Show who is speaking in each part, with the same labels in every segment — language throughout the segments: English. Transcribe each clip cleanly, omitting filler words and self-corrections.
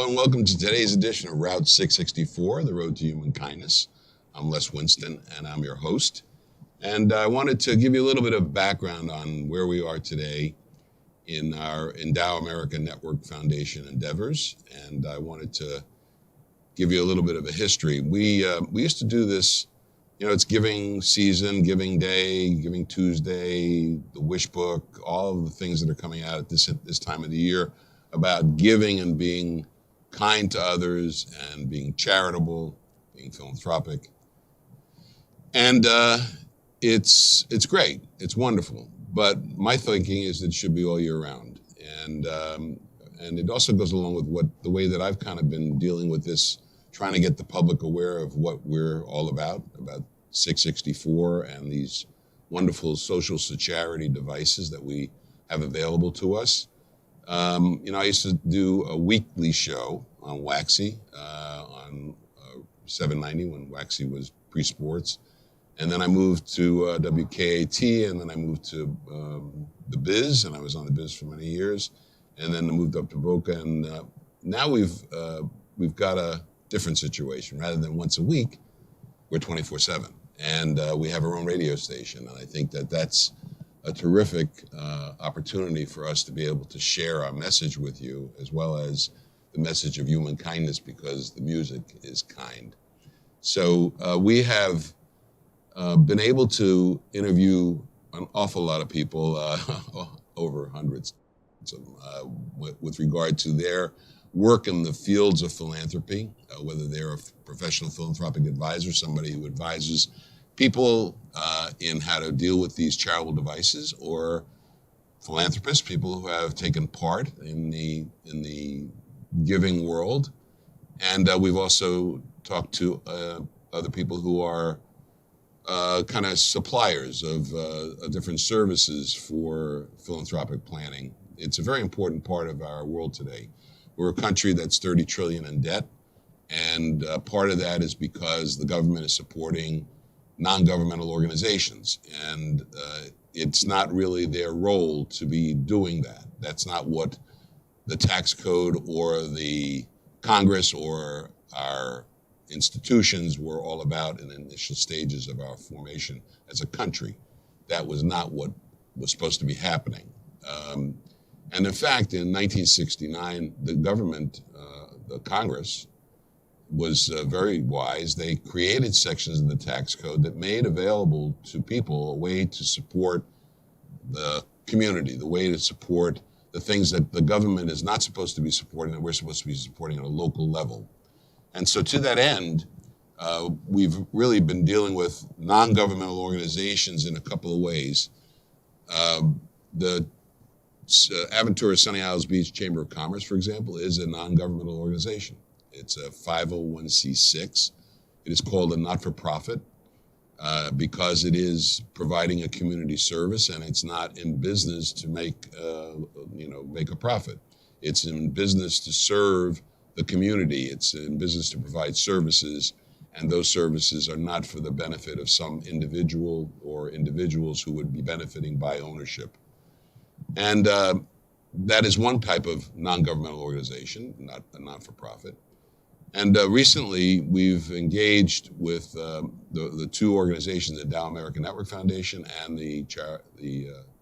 Speaker 1: Hello and welcome to today's edition of Route 664, The Road to Human Kindness. I'm Les Winston and I'm your host. And I wanted to give you a little bit of background on where we are today in our Endow America Network Foundation endeavors. And I wanted to give you a little bit of a history. We used to do this, it's giving season, giving day, giving Tuesday, the wish book, all of the things that are coming out at this time of the year about giving and being kind to others and being charitable, being philanthropic. And it's great. It's wonderful. But my thinking is it should be all year round. And it also goes along with the way that I've kind of been dealing with this, trying to get the public aware of what we're all about 664 and these wonderful social charity devices that we have available to us. I used to do a weekly show on Waxy, on 790 when Waxy was pre-sports. And then I moved to WKAT, and then I moved to The Biz, and I was on The Biz for many years. And then I moved up to Boca, and now we've got a different situation. Rather than once a week, we're 24/7. And we have our own radio station, and I think that's a terrific opportunity for us to be able to share our message with you, as well as the message of human kindness, because the music is kind. So we have been able to interview an awful lot of people, over hundreds of them, with regard to their work in the fields of philanthropy, whether they're a professional philanthropic advisor, somebody who advises people in how to deal with these charitable devices, or philanthropists, people who have taken part in the giving world. And we've also talked to other people who are kind of suppliers of different services for philanthropic planning. It's a very important part of our world today. We're a country that's 30 trillion in debt, and part of that is because the government is supporting non-governmental organizations, and it's not really their role to be doing that. That's not what the tax code or the Congress or our institutions were all about in the initial stages of our formation as a country. That was not what was supposed to be happening. And in fact, in 1969, the government, the Congress, was very wise. They created sections of the tax code that made available to people a way to support the community, the way to support the things that the government is not supposed to be supporting, that we're supposed to be supporting at a local level. And so to that end, we've really been dealing with non-governmental organizations in a couple of ways. The Aventura Sunny Isles Beach Chamber of Commerce, for example, is a non-governmental organization. It's a 501c6. It is called a not-for-profit because it is providing a community service, and it's not in business to make a profit. It's in business to serve the community. It's in business to provide services, and those services are not for the benefit of some individual or individuals who would be benefiting by ownership. And that is one type of non-governmental organization, not a not-for-profit. And recently, we've engaged with the two organizations, the Endow America Network Foundation and the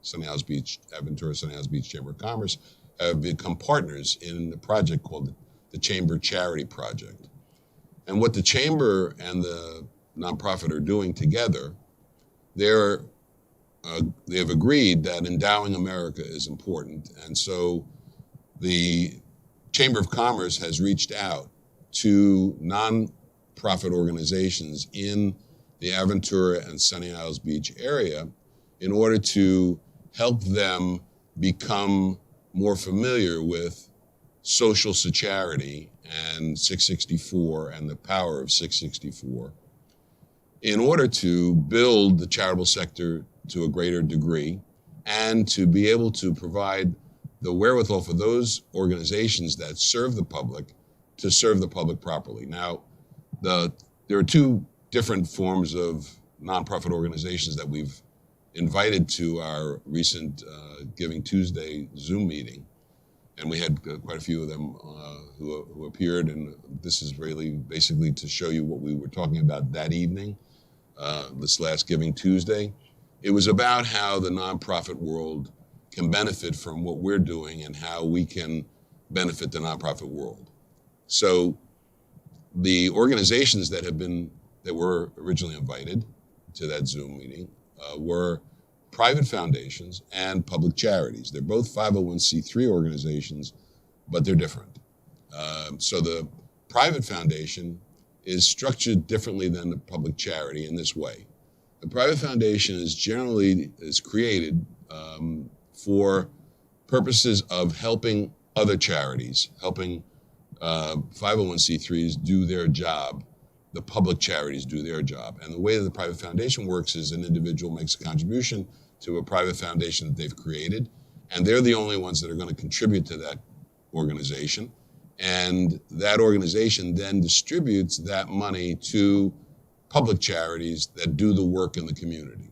Speaker 1: Sunny Isles Beach, Aventura Sunny Isles Beach Chamber of Commerce, have become partners in a project called the Chamber Charity Project. And what the Chamber and the nonprofit are doing together, they have agreed that endowing America is important. And so the Chamber of Commerce has reached out to non-profit organizations in the Aventura and Sunny Isles Beach area in order to help them become more familiar with social charity and 664 and the power of 664 in order to build the charitable sector to a greater degree and to be able to provide the wherewithal for those organizations that serve the public to serve the public properly. Now, there are two different forms of nonprofit organizations that we've invited to our recent Giving Tuesday Zoom meeting. and we had quite a few of them who appeared, and this is really basically to show you what we were talking about that evening, this last Giving Tuesday. It was about how the nonprofit world can benefit from what we're doing and how we can benefit the nonprofit world. So the organizations that were originally invited to that Zoom meeting were private foundations and public charities. They're both 501c3 organizations, but they're different. So the private foundation is structured differently than the public charity in this way. The private foundation is created for purposes of helping other charities, helping 501c3s do their job. The public charities do their job. And the way that the private foundation works is an individual makes a contribution to a private foundation that they've created, and they're the only ones that are going to contribute to that organization. And that organization then distributes that money to public charities that do the work in the community.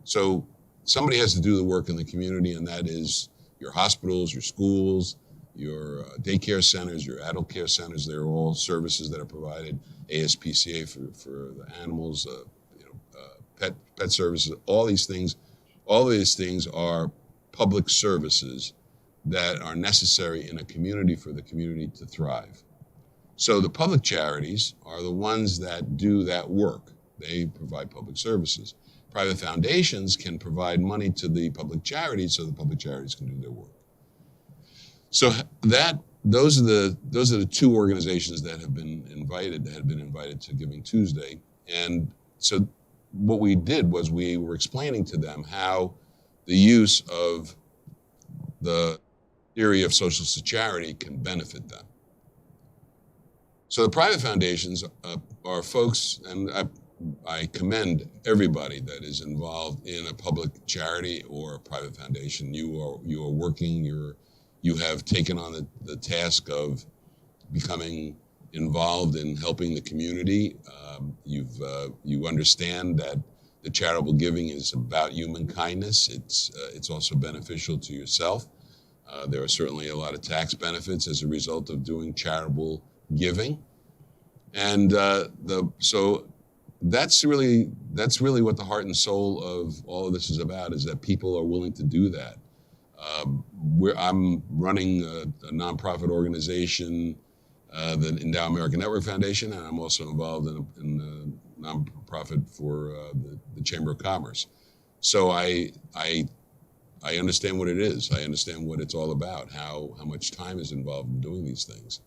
Speaker 1: So somebody has to do the work in the community, and that is your hospitals, your schools, your daycare centers, your adult care centers. They're all services that are provided. ASPCA for the animals, pet services, all these things. All of these things are public services that are necessary in a community for the community to thrive. So the public charities are the ones that do that work. They provide public services. Private foundations can provide money to the public charities so the public charities can do their work. So those are the two organizations that had been invited to Giving Tuesday. And so what we did was we were explaining to them how the use of the theory of social charity can benefit them. So the private foundations are folks, and I commend everybody that is involved in a public charity or a private foundation. You are working, you have taken on the task of becoming involved in helping the community. You understand that the charitable giving is about human kindness. It's also beneficial to yourself. There are certainly a lot of tax benefits as a result of doing charitable giving, and so that's really what the heart and soul of all of this is about. Is that people are willing to do that. I'm running a nonprofit organization, the Endow American Network Foundation, and I'm also involved in a nonprofit for the Chamber of Commerce. So I understand what it is. I understand what it's all about, how much time is involved in doing these things.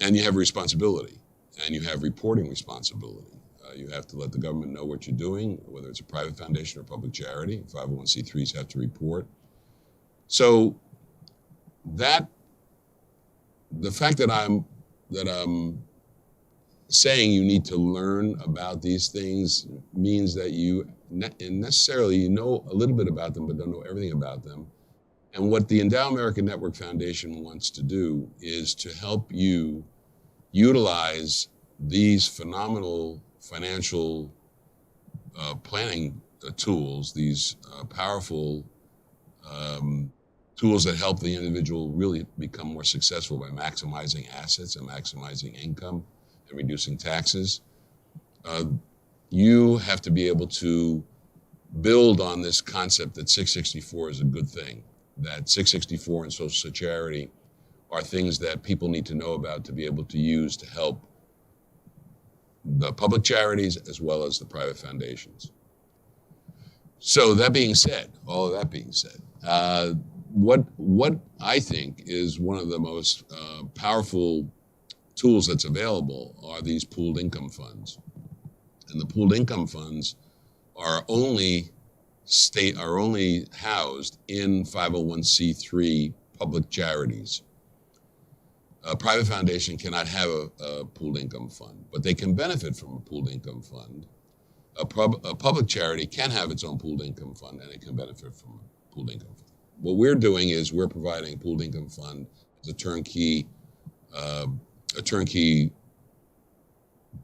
Speaker 1: And you have responsibility, and you have reporting responsibility. You have to let the government know what you're doing, whether it's a private foundation or public charity. 501c3s have to report. So the fact that I'm saying you need to learn about these things means that you necessarily know a little bit about them, but don't know everything about them. And what the Endow American Network Foundation wants to do is to help you utilize these phenomenal financial planning tools, these powerful tools that help the individual really become more successful by maximizing assets and maximizing income and reducing taxes. You have to be able to build on this concept that 664 is a good thing, that 664 and social charity are things that people need to know about to be able to use to help the public charities as well as the private foundations. So that being said, all of that being said, what I think is one of the most powerful tools that's available are these pooled income funds. And the pooled income funds are only housed in 501c3 public charities. A private foundation cannot have a pooled income fund, but they can benefit from a pooled income fund. A public charity can have its own pooled income fund, and it can benefit from a pooled income fund. What we're doing is we're providing a pooled income fund as a turnkey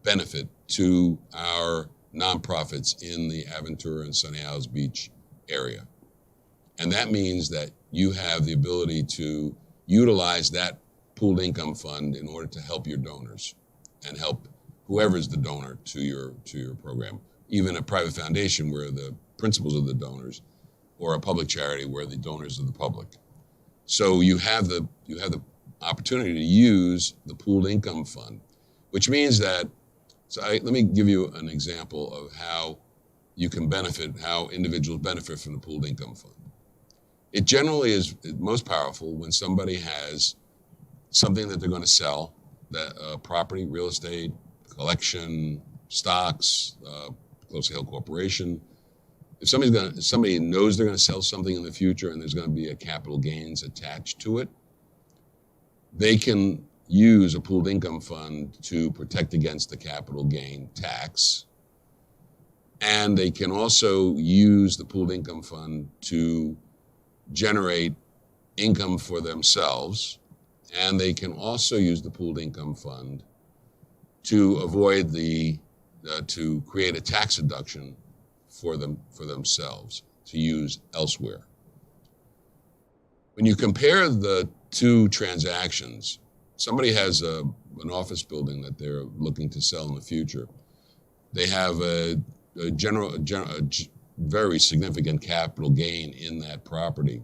Speaker 1: benefit to our nonprofits in the Aventura and Sunny Isles Beach area. And that means that you have the ability to utilize that pooled income fund in order to help your donors and help whoever's the donor to your program, even a private foundation where the principals are the donors, or a public charity where the donors are the public. So you have the opportunity to use the pooled income fund, which means that, let me give you an example of how you can benefit, how individuals benefit from the pooled income fund. It generally is most powerful when somebody has something that they're going to sell, that property, real estate, collection, stocks, closely held corporation. If somebody knows they're going to sell something in the future and there's going to be a capital gains attached to it, they can use a pooled income fund to protect against the capital gain tax. And they can also use the pooled income fund to generate income for themselves. And they can also use the pooled income fund to avoid to create a tax deduction for themselves to use elsewhere. When you compare the two transactions, somebody has an office building that they're looking to sell in the future. They have a very significant capital gain in that property.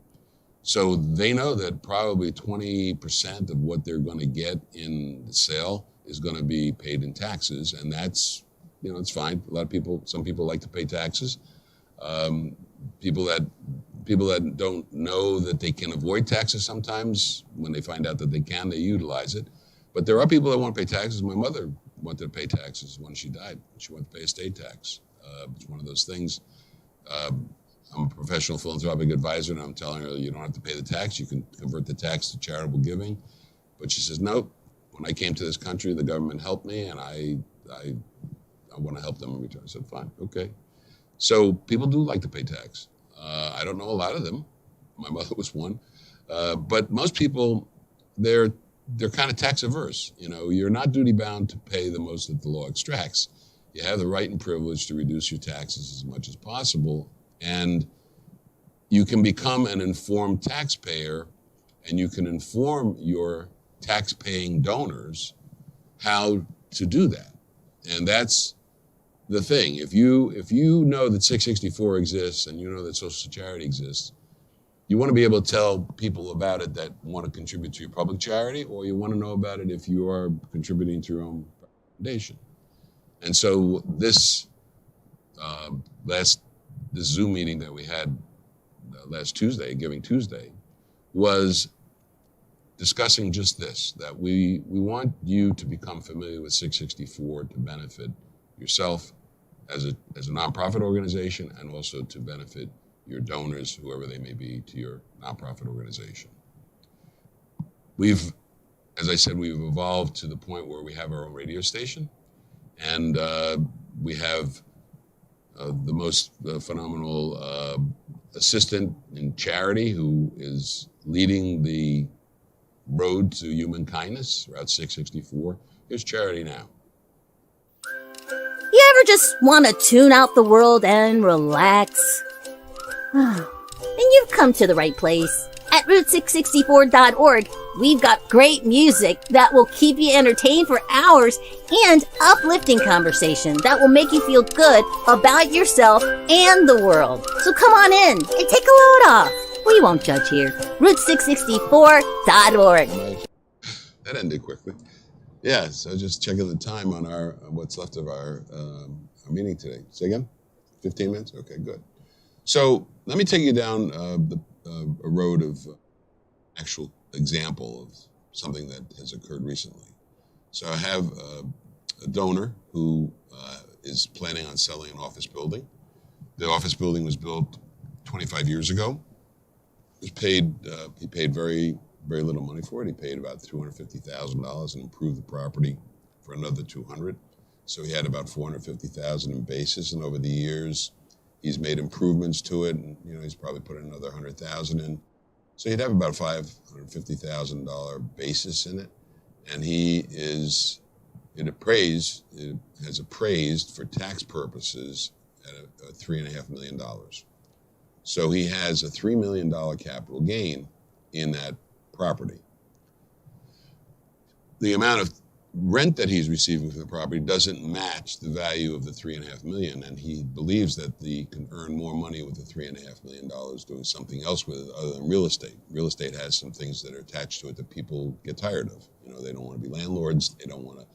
Speaker 1: So they know that probably 20% of what they're going to get in the sale is going to be paid in taxes, and that's, it's fine. Some people like to pay taxes. People that don't know that they can avoid taxes sometimes, when they find out that they can, they utilize it. But there are people that want to pay taxes. My mother wanted to pay taxes when she died. She wanted to pay estate tax. It's one of those things. I'm a professional philanthropic advisor, and I'm telling her, you don't have to pay the tax. You can convert the tax to charitable giving. But she says, nope. When I came to this country, the government helped me, and I want to help them in return. I said, fine, okay. So people do like to pay tax. I don't know a lot of them. My mother was one. But most people, they're kind of tax averse. You're not duty bound to pay the most that the law extracts. You have the right and privilege to reduce your taxes as much as possible. And you can become an informed taxpayer, and you can inform your tax-paying donors how to do that. And that's the thing. If you know that 664 exists and you know that Social Security exists, you want to be able to tell people about it that want to contribute to your public charity, or you want to know about it if you are contributing to your own foundation. And so this Zoom meeting that we had last Tuesday, Giving Tuesday, was discussing just this, that we want you to become familiar with 664 to benefit yourself as a nonprofit organization, and also to benefit your donors, whoever they may be, to your nonprofit organization. As I said, we've evolved to the point where we have our own radio station, and we have the most phenomenal assistant in Charity, who is leading the road to human kindness, Route 664. Here's Charity now.
Speaker 2: You ever just want to tune out the world and relax? Then you've come to the right place. At Route664.org, we've got great music that will keep you entertained for hours, and uplifting conversation that will make you feel good about yourself and the world. So come on in and take a load off. We won't judge here. Route664.org.
Speaker 1: That ended quickly. Yeah, so just checking the time on what's left of our meeting today. Say again? 15 minutes? Okay, good. So let me take you down a road of actual example of something that has occurred recently. So I have a donor who is planning on selling an office building. The office building was built 25 years ago. He paid very, very little money for it. He paid about $250,000 and improved the property for another $200,000. So he had about $450,000 in basis, and over the years, he's made improvements to it, and he's probably put another $100,000 in. So he'd have about $550,000 basis in it, and it has appraised for tax purposes at $3.5 million. So he has a $3 million capital gain in that property. the amount of rent that he's receiving from the property doesn't match the value of the $3.5 million, and he believes that he can earn more money with the $3.5 million doing something else with it other than real estate. Real estate has some things that are attached to it that people get tired of. They don't want to be landlords. They don't want to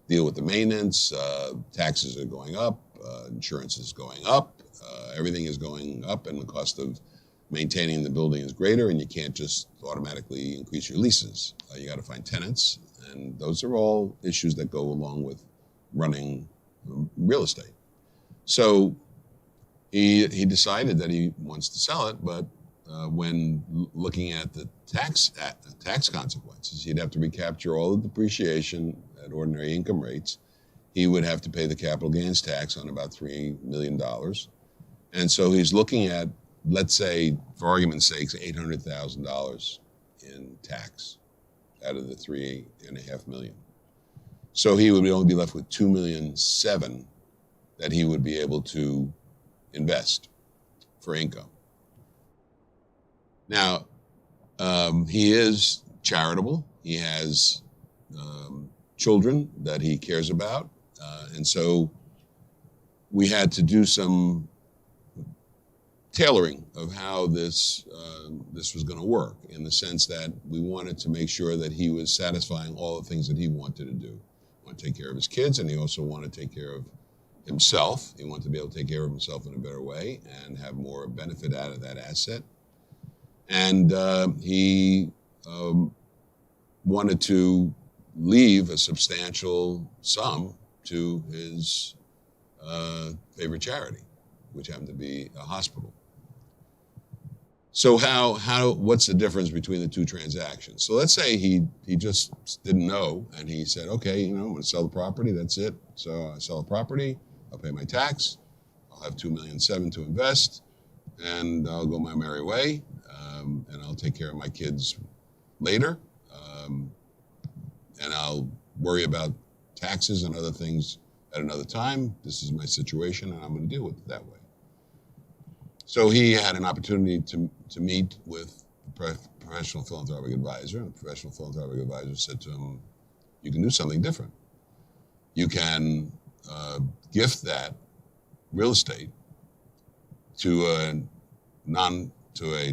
Speaker 1: deal with the maintenance. Taxes are going up. Insurance is going up. Everything is going up, and the cost of maintaining the building is greater, and you can't just automatically increase your leases. You got to find tenants. And those are all issues that go along with running real estate. So he decided that he wants to sell it, but when looking at the tax consequences, he'd have to recapture all the depreciation at ordinary income rates. He would have to pay the capital gains tax on about $3 million. And so he's looking at, let's say, for argument's sake, $800,000 in tax out of the $3.5 million. So he would only be left with $2.7 million that he would be able to invest for income. Now, he is charitable. He has children that he cares about. And so we had to do some tailoring of how this was going to work, in the sense that we wanted to make sure that he was satisfying all the things that he wanted to do. He wanted to take care of his kids, and he also wanted to take care of himself. He wanted to be able to take care of himself in a better way and have more benefit out of that asset. And he wanted to leave a substantial sum to his favorite charity, which happened to be a hospital. So what's the difference between the two transactions? So let's say he just didn't know, and he said, okay, I'm going to sell the property, that's it. So I sell the property, I'll pay my tax, I'll have $2.7 million to invest, and I'll go my merry way, and I'll take care of my kids later, and I'll worry about taxes and other things at another time. This is my situation, and I'm going to deal with it that way. So he had an opportunity to meet with a professional philanthropic advisor, and the professional philanthropic advisor said to him, you can do something different. You can gift that real estate to a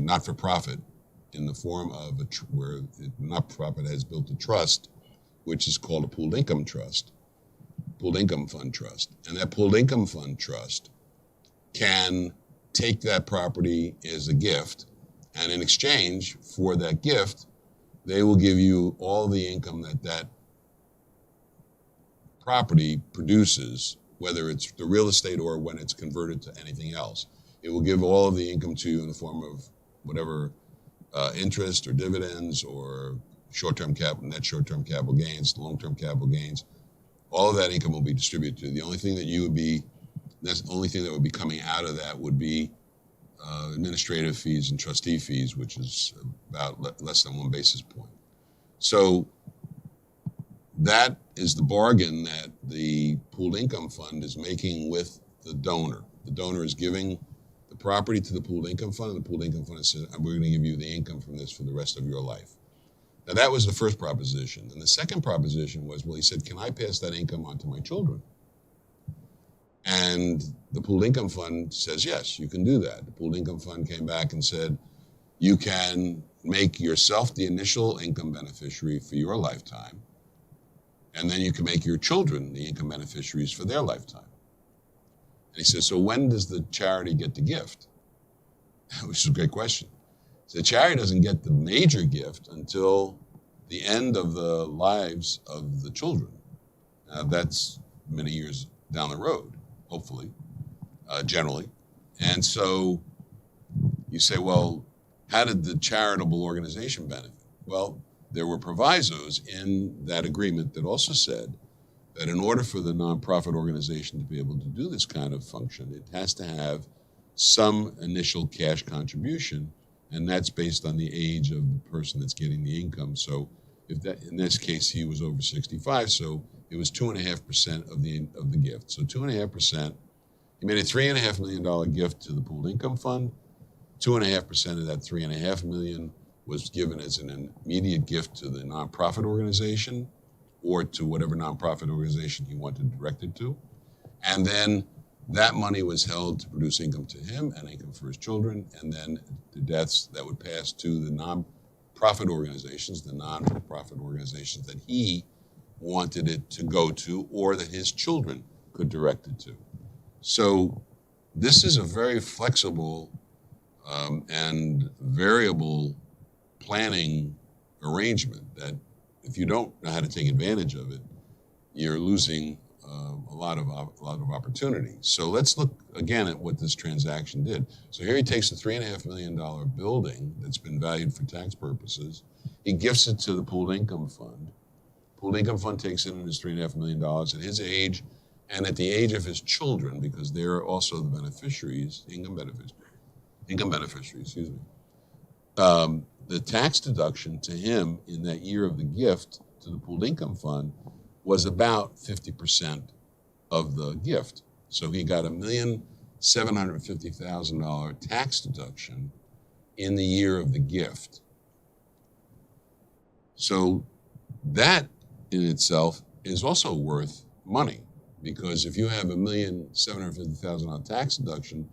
Speaker 1: not-for-profit in the form of where the not-for-profit has built a trust, which is called a pooled income trust, pooled income fund trust. And that pooled income fund trust can take that property as a gift, and in exchange for that gift, they will give you all the income that property produces, whether it's the real estate or when it's converted to anything else. It will give all of the income to you in the form of whatever interest or dividends or net short-term capital gains, long-term capital gains. All of that income will be distributed to you. The only thing that would be coming out of that would be administrative fees and trustee fees, which is about less than 1 basis point. So that is the bargain that the pooled income fund is making with the donor. The donor is giving the property to the pooled income fund, and the pooled income fund says, we're going to give you the income from this for the rest of your life. Now, that was the first proposition. And the second proposition was, well, he said, can I pass that income on to my children? And the pooled income fund says, yes, you can do that. The pooled income fund came back and said, you can make yourself the initial income beneficiary for your lifetime, and then you can make your children the income beneficiaries for their lifetime. And he says, so when does the charity get the gift? Which is a great question. So the charity doesn't get the major gift until the end of the lives of the children. That's many years down the road, hopefully, generally. And so you say, well, how did the charitable organization benefit? Well, there were provisos in that agreement that also said that in order for the nonprofit organization to be able to do this kind of function, it has to have some initial cash contribution, and that's based on the age of the person that's getting the income. So if that, in this case, he was over 65, so it was 2.5% of the gift. So 2.5%, he made a $3.5 million gift to the pooled income fund. 2.5% of that $3.5 million was given as an immediate gift to the nonprofit organization, or to whatever nonprofit organization he wanted to direct it to. And then that money was held to produce income to him and income for his children, and then the deaths that would pass to the nonprofit organizations, the non-profit organizations that he wanted it to go to or that his children could direct it to. So this is a very flexible and variable planning arrangement that if you don't know how to take advantage of it, you're losing a lot of opportunity. So let's look again at what this transaction did. So here he takes a $3.5 million building that's been valued for tax purposes. He gifts it to the pooled income fund. Pooled income fund takes in his $3.5 million at his age and at the age of his children, because they're also the beneficiaries, income beneficiaries, excuse me. The tax deduction to him in that year of the gift to the pooled income fund was about 50% of the gift. So he got $1,750,000 tax deduction in the year of the gift. So that in itself is also worth money, because if you have $1,750,000 tax deduction,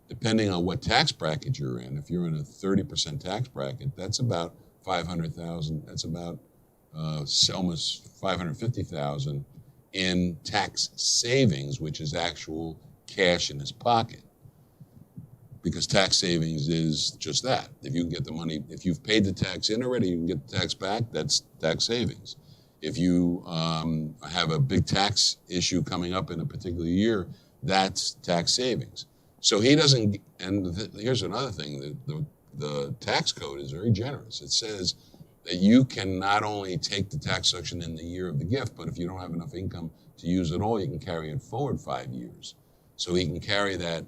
Speaker 1: depending on what tax bracket you're in, if you're in a 30% tax bracket, that's about $500,000. That's about almost $550,000 in tax savings, which is actual cash in his pocket. Because tax savings is just that. If you can get the money, if you've paid the tax in already, you can get the tax back, that's tax savings. If you have a big tax issue coming up in a particular year, that's tax savings. So he doesn't, and here's another thing, the tax code is very generous. It says that you can not only take the tax deduction in the year of the gift, but if you don't have enough income to use it all, you can carry it forward 5 years. So he can carry that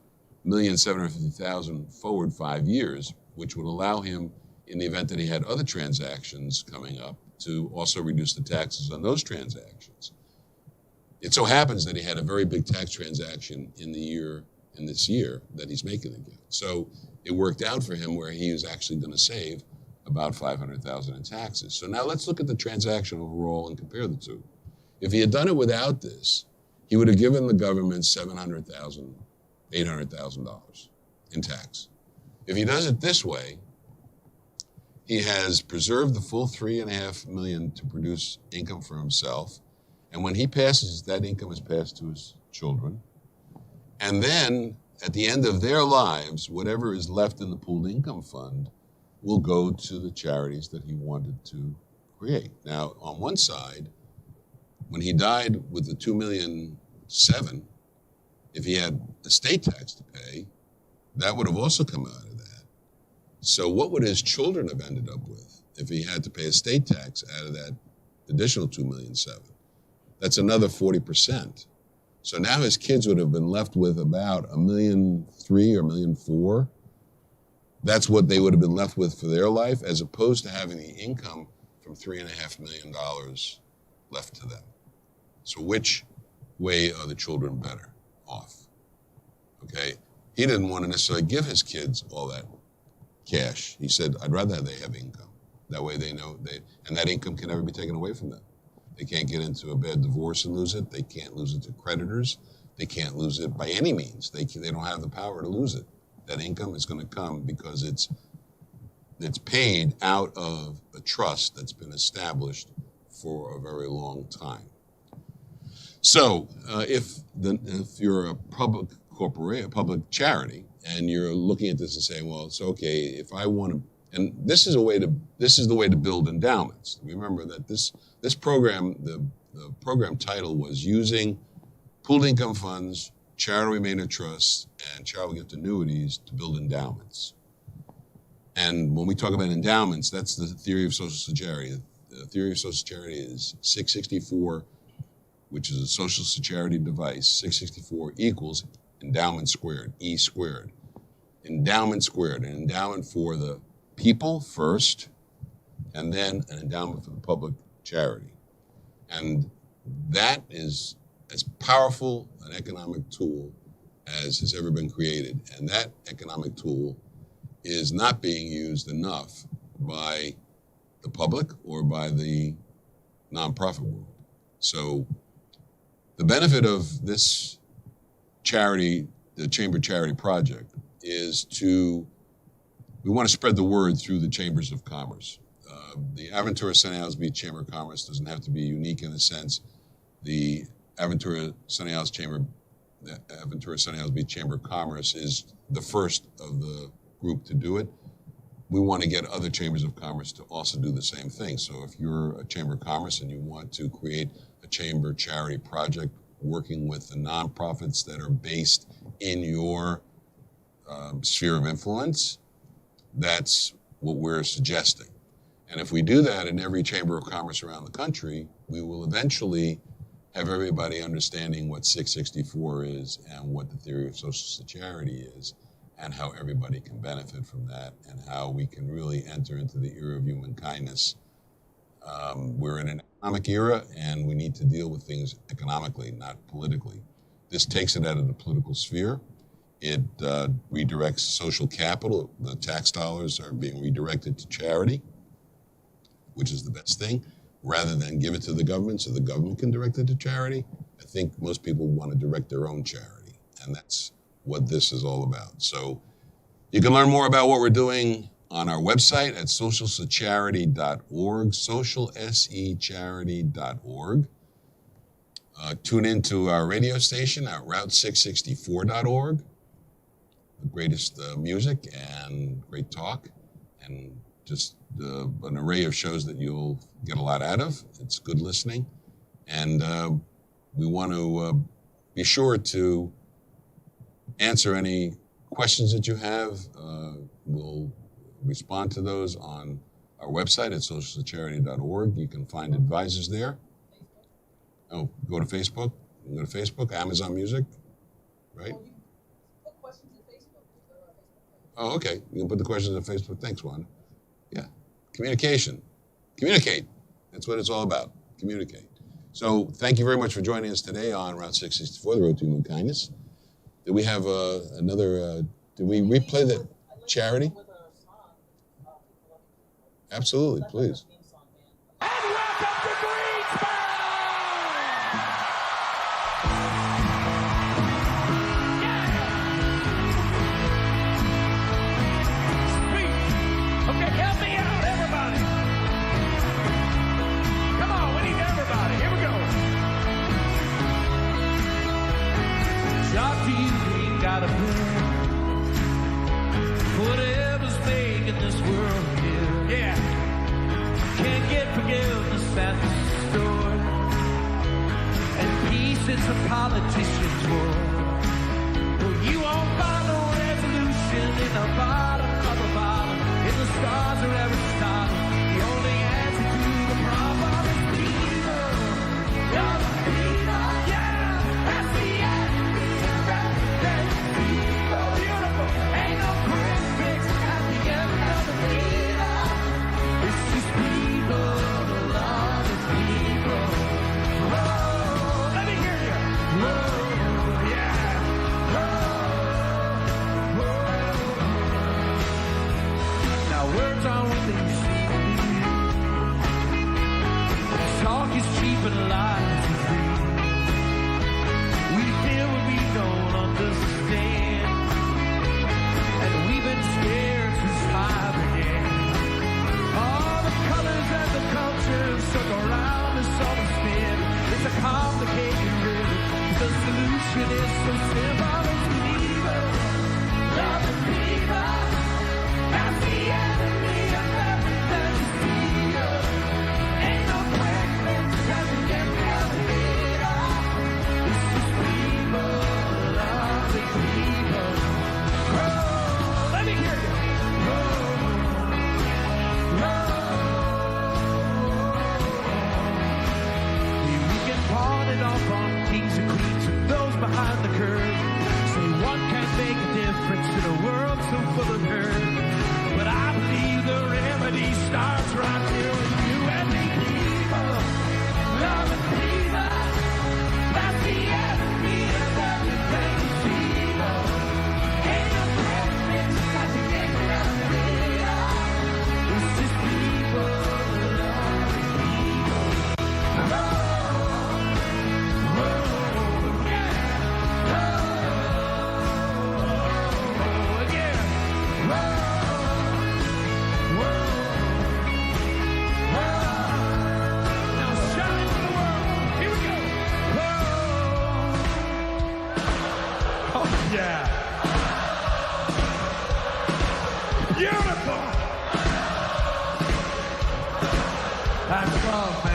Speaker 1: $1,750,000 forward 5 years, which would allow him, in the event that he had other transactions coming up, to also reduce the taxes on those transactions. It so happens that he had a very big tax transaction in this year that he's making the gift. So it worked out for him where he was actually going to save about $500,000 in taxes. So now let's look at the transaction overall and compare the two. If he had done it without this, he would have given the government $700,000, $800,000 in tax. If he does it this way, he has preserved the full $3.5 million to produce income for himself. And when he passes, that income is passed to his children. And then at the end of their lives, whatever is left in the pooled income fund will go to the charities that he wanted to create. Now, on one side, when he died with the $2.7 million, if he had estate tax to pay, that would have also come out of that. So what would his children have ended up with if he had to pay estate tax out of that additional $2.7 million? That's another 40%. So now his kids would have been left with about $1.3 million or $1.4 million. That's what they would have been left with for their life, as opposed to having the income from $3.5 million left to them. So which way are the children better off? Okay, he didn't want to necessarily give his kids all that cash. He said, I'd rather they have income. That way they know and that income can never be taken away from them. They can't get into a bad divorce and lose it. They can't lose it to creditors. They can't lose it by any means. They don't have the power to lose it. That income is going to come because it's paid out of a trust that's been established for a very long time. So if you're a public charity, and you're looking at this and saying, well, it's okay if I want to, and this is the way to build endowments. Remember that this program, the program title was using pooled income funds, charitable remainder trusts, and charitable gift annuities to build endowments. And when we talk about endowments, that's the theory of Social Security. The theory of Social Security is 664, which is a Social Security device. 664 equals endowment squared, E squared. Endowment squared, an endowment for the people first, and then an endowment for the public charity. And that is as powerful an economic tool as has ever been created. And that economic tool is not being used enough by the public or by the nonprofit world. So the benefit of this charity, the Chamber Charity Project, is we want to spread the word through the chambers of commerce. The Aventura Sunny Isles Beach Chamber of Commerce doesn't have to be unique in the sense the Aventura Sunny Isles Beach Chamber of Commerce is the first of the group to do it. We want to get other chambers of commerce to also do the same thing. So if you're a chamber of commerce and you want to create a chamber charity project working with the nonprofits that are based in your sphere of influence, that's what we're suggesting. And if we do that in every chamber of commerce around the country, we will eventually have everybody understanding what 664 is and what the theory of social charity is, and how everybody can benefit from that, and how we can really enter into the era of human kindness. We're in an economic era, and we need to deal with things economically, not politically. This takes it out of the political sphere. It redirects social capital. The tax dollars are being redirected to charity, which is the best thing, rather than give it to the government so the government can direct it to charity. I think most people want to direct their own charity, and that's what this is all about. So you can learn more about what we're doing on our website at socialsecharity.org, socialsecharity.org. Tune into our radio station at route664.org. The greatest music and great talk, and just an array of shows that you'll get a lot out of. It's good listening. And we want to be sure to answer any questions that you have. We'll respond to those on our website at socialsecharity.org. You can find advisors there. Oh, go to Facebook. You can go to Facebook, Amazon Music, right?
Speaker 3: Put questions in Facebook.
Speaker 1: Oh, okay. You can put the questions on Facebook. Thanks, Wanda. Yeah. Communication. Communicate. That's what it's all about. Communicate. So thank you very much for joining us today on Route 664, the Road to Human Kindness. Did we have another, did we replay the charity? Absolutely, please.
Speaker 4: And welcome to Greensboro! Sweet. Okay, help me out, everybody. Come on, we need everybody. Here we go. Talk to you, ain't got a plan. Whatever's making this world here. Yeah. Can't get forgiveness at the store. And peace, it's a politician's war. Well, you won't find no resolution in the bottom of the bottom, in the stars of every star. The only answer to the problem is people. Love people. Yeah, that's the enemy of that people. Beautiful. Ain't no quick fix at the end of the needle. It's just people, love is people. Whoa, let me hear you. Whoa, yeah. Whoa, whoa. Now words aren't what they seem to be. Talk is cheap and lies are free. We feel what we don't understand, and we've been scared since time began. All the colors and the cultures circle around this summer spin. It's a complicated riddle. The solution is so simple. It's people. Love the people. That's the enemy of everything you feel. Ain't no quick fix that we can help it all. It's just people. Love the people. Oh, let me hear you. We can pawn it off on kings and queens and those behind the curve. That's love, man.